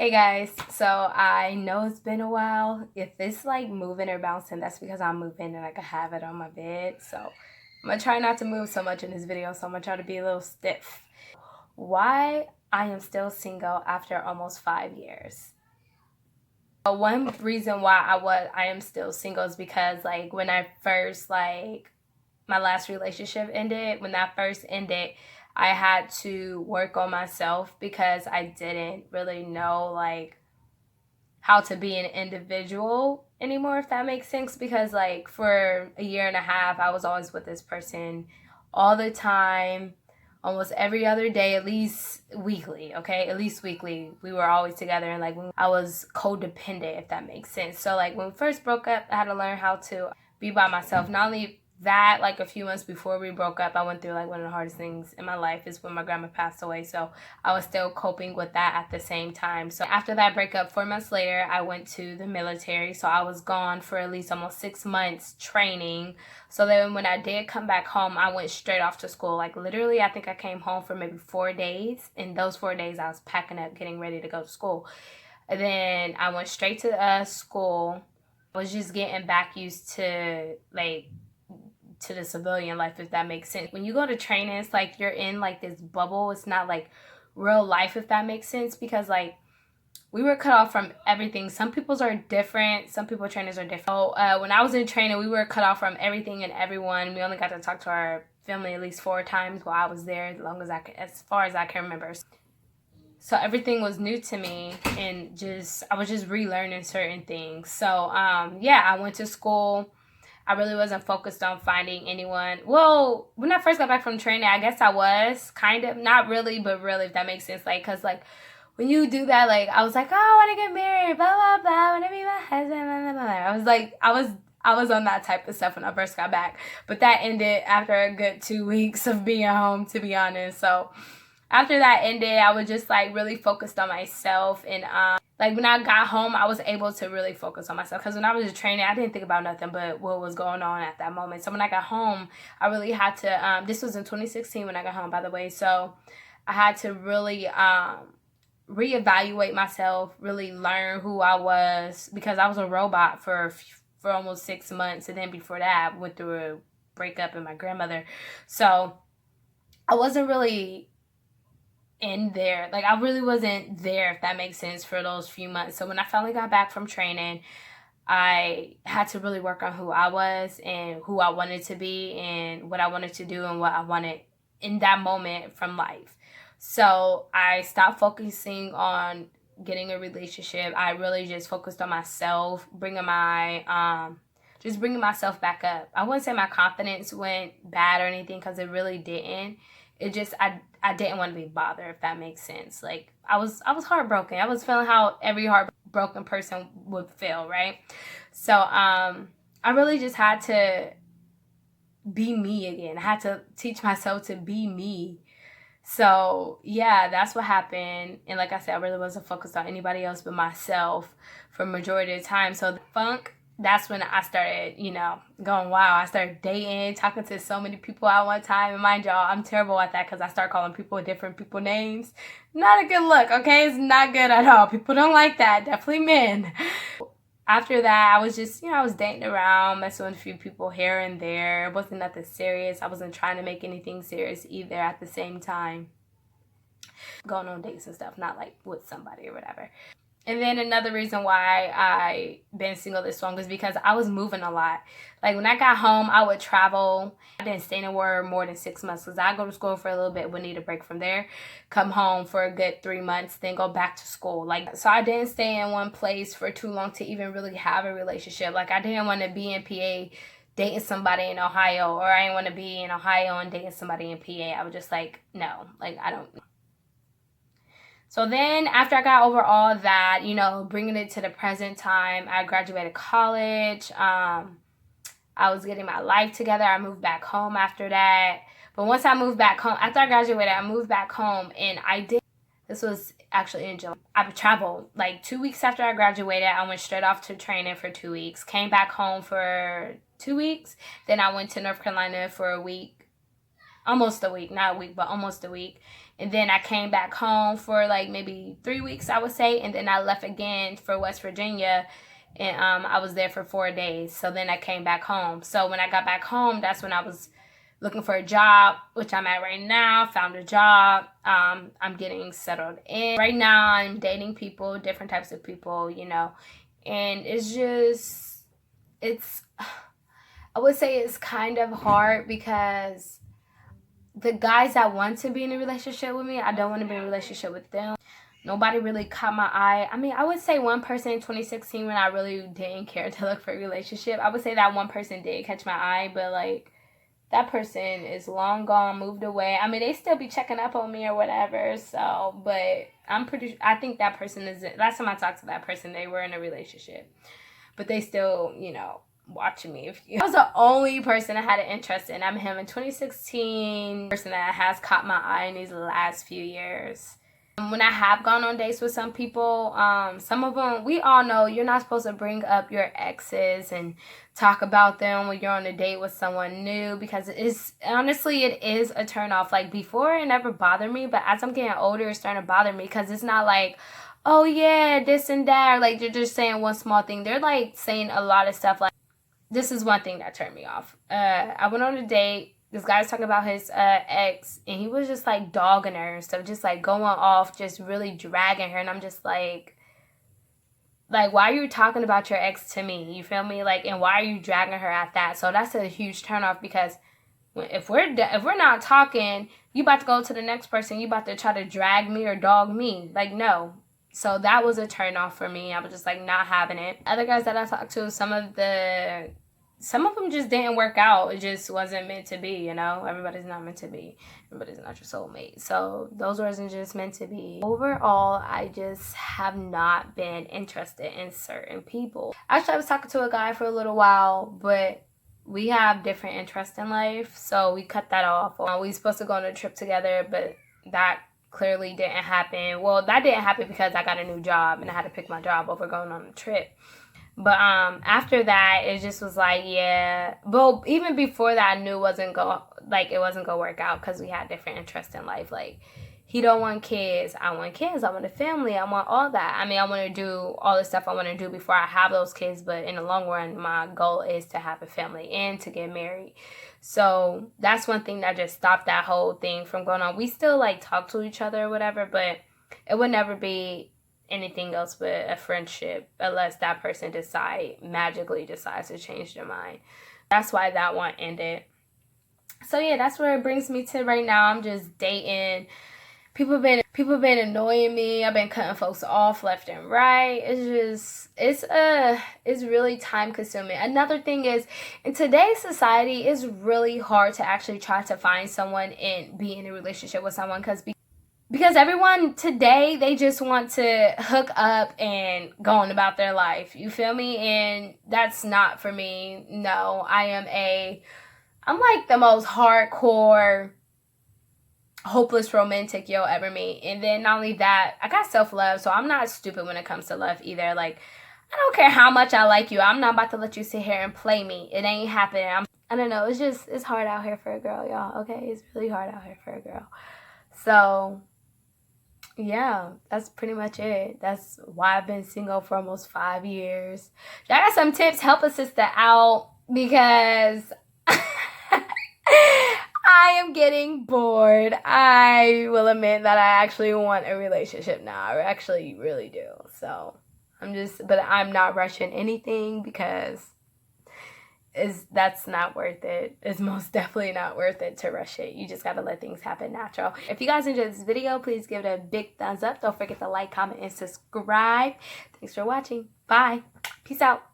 Hey guys, so I know it's been a while. If it's like moving or bouncing, that's because I'm moving and I can have it on my bed. So I'm gonna try not to move so much in this video, so I'm gonna try to be a little stiff. Why I am still single after almost 5 years. One reason why I am still single is because like when I first my last relationship ended, when that first ended, I had to work on myself because I didn't really know how to be an individual anymore, if that makes sense. Because like for a year and a half I was always with this person all the time, almost every other day, at least weekly. Okay, at least weekly we were always together, and like when I was codependent, if that makes sense. So like when we first broke up, I had to learn how to be by myself. Not only that, like a few months before we broke up, I went through like one of the hardest things in my life is when my grandma passed away. So I was still coping with that at the same time. So after that breakup, 4 months later, I went to the military. So I was gone for at least almost 6 months training. So then when I did come back home, I went straight off to school. Like literally, I think I came home for maybe 4 days. In those 4 days, I was packing up, getting ready to go to school. And then I went straight to school. I was just getting back used to to the civilian life, if that makes sense. When you go to training, it's like you're in like this bubble. It's not like real life, if that makes sense, because like we were cut off from everything. Some people's are different. Some people trainers are different. So when I was in training, we were cut off from everything and everyone. We only got to talk to our family at least 4 times while I was there, as far as I can remember. So everything was new to me, and I was just relearning certain things. So yeah, I went to school. I really wasn't focused on finding anyone. Well, when I first got back from training, I guess I was kind of, not really, but really, if that makes sense. Like, cause like when you do that, like I was like, oh, I want to get married, blah blah blah, I want to be my husband, blah blah blah. I was on that type of stuff when I first got back, but that ended after a good 2 weeks of being home, to be honest. So after that ended, I was just like really focused on myself, and like when I got home, I was able to really focus on myself, because when I was in training, I didn't think about nothing but what was going on at that moment. So when I got home, I really had to this was in 2016 when I got home, by the way. So I had to really reevaluate myself, really learn who I was, because I was a robot for almost 6 months, and then before that I went through a breakup with my grandmother. So I wasn't really in there. Like I really wasn't there, if that makes sense, for those few months. So when I finally got back from training, I had to really work on who I was and who I wanted to be and what I wanted to do and what I wanted in that moment from life. So I stopped focusing on getting a relationship. I really just focused on myself, bringing myself back up. I wouldn't say my confidence went bad or anything, because it really didn't. It just I didn't want to be bothered, if that makes sense. Like I was heartbroken. I was feeling how every heartbroken person would feel, right? So I really just had to be me again. I had to teach myself to be me. So yeah, that's what happened. And like I said, I really wasn't focused on anybody else but myself for majority of the time. So the funk, that's when I started, going wild. I started dating, talking to so many people at one time. And mind y'all, I'm terrible at that, because I start calling different people names. Not a good look, okay? It's not good at all. People don't like that. Definitely men. After that, I was just, I was dating around, messing with a few people here and there. It wasn't nothing serious. I wasn't trying to make anything serious either at the same time. Going on dates and stuff, not like with somebody or whatever. And then another reason why I been single this long is because I was moving a lot. Like when I got home, I would travel. I didn't stay anywhere more than 6 months, because I go to school for a little bit, would need a break from there, come home for a good 3 months, then go back to school. Like, so I didn't stay in one place for too long to even really have a relationship. Like I didn't want to be in PA dating somebody in Ohio, or I didn't want to be in Ohio and dating somebody in PA. I was just like, no, like I don't. So then after I got over all that, bringing it to the present time, I graduated college. I was getting my life together. I moved back home after that. But once I moved back home, after I graduated, I moved back home, and this was actually in July. I traveled like 2 weeks after I graduated. I went straight off to training for 2 weeks, came back home for 2 weeks. Then I went to North Carolina for a week. Almost a week, not a week, but almost a week. And then I came back home for like maybe 3 weeks, I would say. And then I left again for West Virginia. And I was there for 4 days. So then I came back home. So when I got back home, that's when I was looking for a job, which I'm at right now. Found a job. I'm getting settled in. Right now, I'm dating people, different types of people, you know. And it's just, I would say it's kind of hard because the guys that want to be in a relationship with me, I don't want to be in a relationship with them. Nobody really caught my eye. I mean, I would say one person in 2016 when I really didn't care to look for a relationship. I would say that one person did catch my eye, but like that person is long gone, moved away. I mean, they still be checking up on me or whatever. So, but I think that person is, last time I talked to that person, they were in a relationship. But they still, you know, watching me. I was the only person I had an interest in. I'm him in 2016. Person that has caught my eye in these last few years. When I have gone on dates with some people, some of them, we all know you're not supposed to bring up your exes and talk about them when you're on a date with someone new, because it is a turn off. Like before it never bothered me, but as I'm getting older it's starting to bother me, because it's not like, oh yeah, this and that, or like they're just saying one small thing. They're like saying a lot of stuff. Like, this is one thing that turned me off. I went on a date. This guy was talking about his ex, and he was just like dogging her and stuff, just like going off, just really dragging her. And I'm just like, why are you talking about your ex to me? You feel me? Like, and why are you dragging her at that? So that's a huge turnoff, because if we're not talking, you about to go to the next person, you about to try to drag me or dog me. Like, no. So that was a turn off for me. I was just like not having it. Other guys that I talked to, some of them just didn't work out. It just wasn't meant to be, you know? Everybody's not meant to be. Everybody's not your soulmate. So those wasn't just meant to be. Overall, I just have not been interested in certain people. Actually, I was talking to a guy for a little while, but we have different interests in life, so we cut that off. We were supposed to go on a trip together, but that clearly didn't happen. Well, that didn't happen because I got a new job and I had to pick my job over going on a trip. But after that, it just was like, yeah. But even before that, I knew it wasn't gonna work out, because we had different interests in life. Like, he don't want kids. I want kids. I want a family. I want all that. I mean, I want to do all the stuff I want to do before I have those kids. But in the long run, my goal is to have a family and to get married. So that's one thing that just stopped that whole thing from going on. We still like talk to each other or whatever, but it would never be anything else but a friendship, unless that person magically decides to change their mind. That's why that one ended. So yeah, that's where it brings me to right now. I'm just dating. People have been annoying me. I've been cutting folks off left and right. It's really time consuming. Another thing is, in today's society, it's really hard to actually try to find someone and be in a relationship with someone, because everyone today, they just want to hook up and go on about their life. You feel me? And that's not for me. No, I'm like the most hardcore, hopeless romantic you'll ever meet. And then not only that, I got self-love, so I'm not stupid when it comes to love either. Like, I don't care how much I like you. I'm not about to let you sit here and play me. It ain't happening. I don't know. It's hard out here for a girl, y'all. Okay? It's really hard out here for a girl. So yeah, that's pretty much it. That's why I've been single for almost 5 years. I got some tips. Help a sister out, because I am getting bored. I will admit that I actually want a relationship now. I actually really do. So but I'm not rushing anything, because that's not worth it. It's most definitely not worth it to rush it. You just gotta let things happen natural. If you guys enjoyed this video, please give it a big thumbs up. Don't forget to like, comment, and subscribe. Thanks for watching. Bye. Peace out.